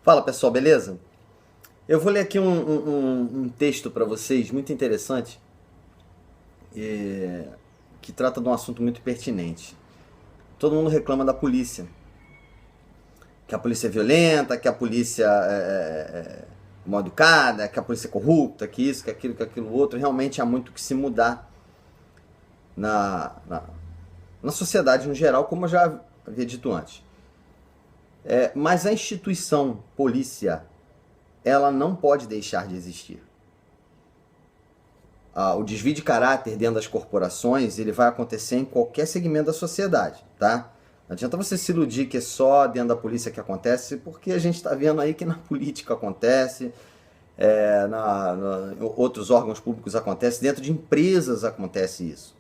Fala pessoal, beleza? Eu vou ler aqui um texto para vocês muito interessante que trata de um assunto muito pertinente. Todo mundo reclama da polícia, que a polícia é violenta, que a polícia é mal educada, que a polícia é corrupta, que isso, que aquilo outro. Realmente há muito que se mudar na sociedade no geral, como eu já havia dito antes. Mas a instituição polícia, ela não pode deixar de existir. O desvio de caráter dentro das corporações, ele vai acontecer em qualquer segmento da sociedade, tá? Não adianta você se iludir que é só dentro da polícia que acontece, porque a gente está vendo aí que na política acontece, em outros órgãos públicos acontece, dentro de empresas acontece isso.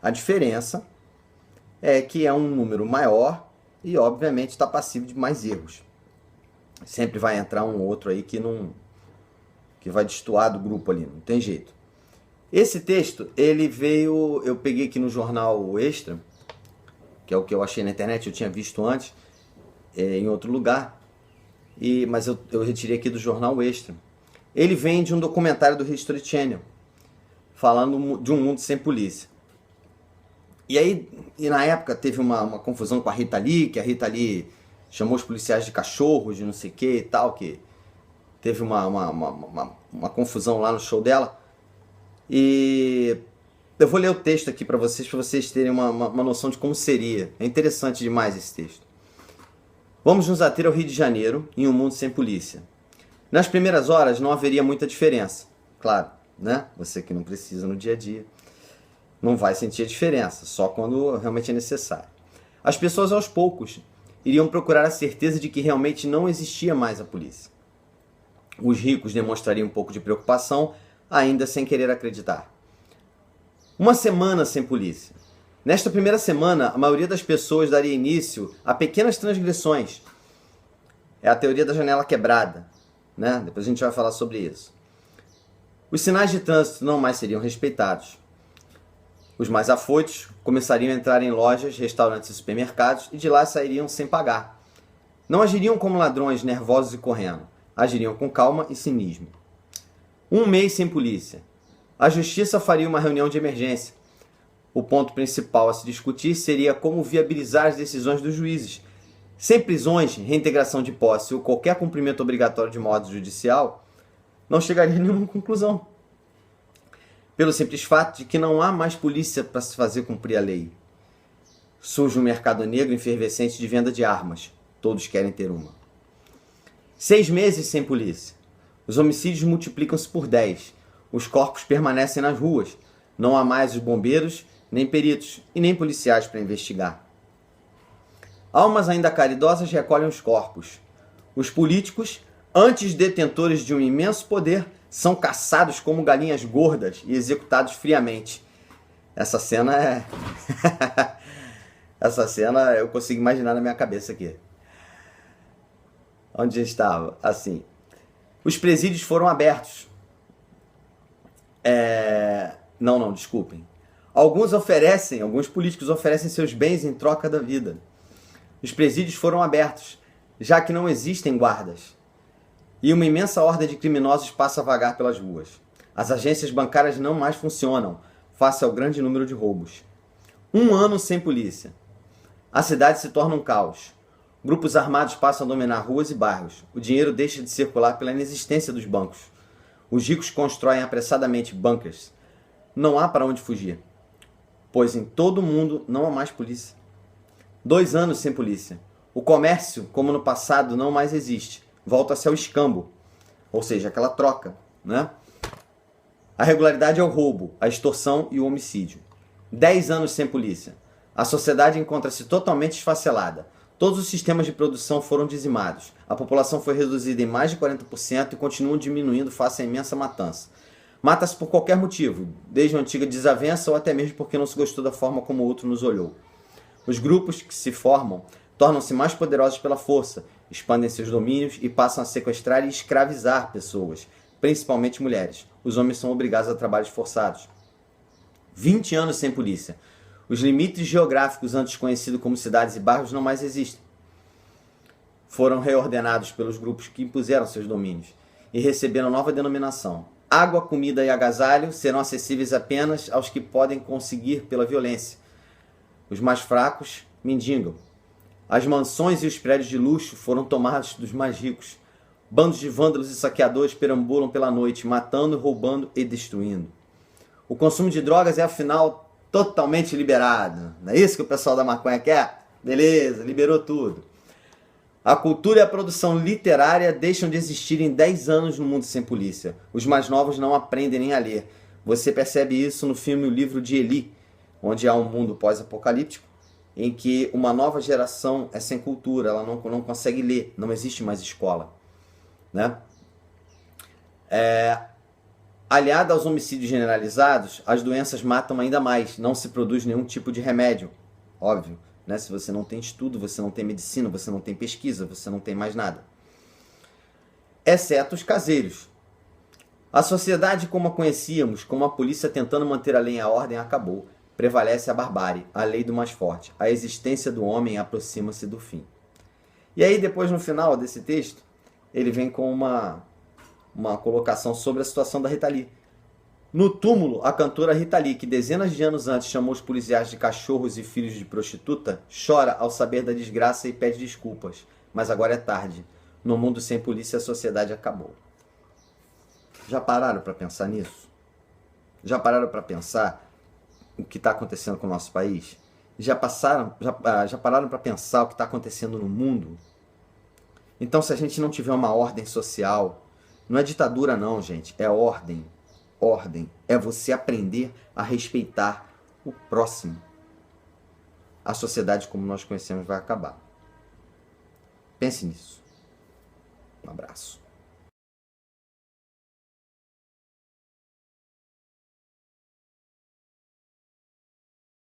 A diferença é que é um número maior e, obviamente, está passível de mais erros. Sempre vai entrar um outro aí que vai destoar do grupo ali, não tem jeito. Esse texto, ele veio, eu peguei aqui no jornal Extra, que é o que eu achei na internet, eu tinha visto antes, em outro lugar, mas eu retirei aqui do jornal Extra. Ele vem de um documentário do History Channel, falando de um mundo sem polícia. E na época teve uma confusão com a Rita Lee, que a Rita Lee chamou os policiais de cachorros, de não sei o que e tal, que teve uma confusão lá no show dela. E eu vou ler o texto aqui para vocês terem uma noção de como seria. É interessante demais esse texto. Vamos nos ater ao Rio de Janeiro, em um mundo sem polícia. Nas primeiras horas não haveria muita diferença. Claro, né? Você que não precisa no dia a dia não vai sentir a diferença, só quando realmente é necessário. As pessoas aos poucos iriam procurar a certeza de que realmente não existia mais a polícia. Os ricos demonstrariam um pouco de preocupação, ainda sem querer acreditar. Uma semana sem polícia. Nesta primeira semana, a maioria das pessoas daria início a pequenas transgressões. É a teoria da janela quebrada, né? Depois a gente vai falar sobre isso. Os sinais de trânsito não mais seriam respeitados. Os mais afoitos começariam a entrar em lojas, restaurantes e supermercados e de lá sairiam sem pagar. Não agiriam como ladrões nervosos e correndo. Agiriam com calma e cinismo. Um mês sem polícia. A justiça faria uma reunião de emergência. O ponto principal a se discutir seria como viabilizar as decisões dos juízes. Sem prisões, reintegração de posse ou qualquer cumprimento obrigatório de modo judicial, não chegaria a nenhuma conclusão. Pelo simples fato de que não há mais polícia para se fazer cumprir a lei. Surge um mercado negro efervescente de venda de armas. Todos querem ter uma. 6 meses sem polícia. Os homicídios multiplicam-se por 10. Os corpos permanecem nas ruas. Não há mais os bombeiros, nem peritos e nem policiais para investigar. Almas ainda caridosas recolhem os corpos. Os políticos, antes detentores de um imenso poder, são caçados como galinhas gordas e executados friamente. Essa cena é... Essa cena eu consigo imaginar na minha cabeça aqui. Onde eu estava? Assim. Os presídios foram abertos. Não, desculpem. Alguns políticos oferecem seus bens em troca da vida. Os presídios foram abertos, já que não existem guardas. E uma imensa horda de criminosos passa a vagar pelas ruas. As agências bancárias não mais funcionam, face ao grande número de roubos. 1 ano sem polícia. A cidade se torna um caos. Grupos armados passam a dominar ruas e bairros. O dinheiro deixa de circular pela inexistência dos bancos. Os ricos constroem apressadamente bunkers. Não há para onde fugir, pois em todo o mundo não há mais polícia. 2 anos sem polícia. O comércio, como no passado, não mais existe. Volta-se ao escambo, ou seja, aquela troca, né? A regularidade é o roubo, a extorsão e o homicídio. 10 anos sem polícia. A sociedade encontra-se totalmente esfacelada. Todos os sistemas de produção foram dizimados. A população foi reduzida em mais de 40% e continuam diminuindo face à imensa matança. Mata-se por qualquer motivo, desde uma antiga desavença ou até mesmo porque não se gostou da forma como o outro nos olhou. Os grupos que se formam tornam-se mais poderosos pela força, expandem seus domínios e passam a sequestrar e escravizar pessoas, principalmente mulheres. Os homens são obrigados a trabalhos forçados. 20 anos sem polícia. Os limites geográficos antes conhecidos como cidades e bairros não mais existem. foram reordenados pelos grupos que impuseram seus domínios e receberam nova denominação. Água, comida e agasalho serão acessíveis apenas aos que podem conseguir pela violência. Os mais fracos mendigam. As mansões e os prédios de luxo foram tomados dos mais ricos. Bandos de vândalos e saqueadores perambulam pela noite, matando, roubando e destruindo. O consumo de drogas é, afinal, totalmente liberado. Não é isso que o pessoal da maconha quer? Beleza, liberou tudo. A cultura e a produção literária deixam de existir em 10 anos no mundo sem polícia. Os mais novos não aprendem nem a ler. Você percebe isso no filme O Livro de Eli, onde há um mundo pós-apocalíptico em que uma nova geração é sem cultura, ela não consegue ler, não existe mais escola. Né? Aliada aos homicídios generalizados, as doenças matam ainda mais, não se produz nenhum tipo de remédio, óbvio. Né? Se você não tem estudo, você não tem medicina, você não tem pesquisa, você não tem mais nada. Exceto os caseiros. A sociedade como a conhecíamos, como a polícia tentando manter a lei e a ordem, acabou. Prevalece a barbárie, a lei do mais forte. A existência do homem aproxima-se do fim. E aí depois, no final desse texto, ele vem com uma colocação sobre a situação da Rita Lee. No túmulo, a cantora Rita Lee, que dezenas de anos antes chamou os policiais de cachorros e filhos de prostituta, chora ao saber da desgraça e pede desculpas. Mas agora é tarde. No mundo sem polícia, a sociedade acabou. Já pararam para pensar nisso? Já pararam para pensar o que está acontecendo com o nosso país? Já pararam para pensar o que está acontecendo no mundo? Então, se a gente não tiver uma ordem social, não é ditadura não, gente, é ordem. Ordem é você aprender a respeitar o próximo. A sociedade como nós conhecemos vai acabar. Pense nisso. Um abraço.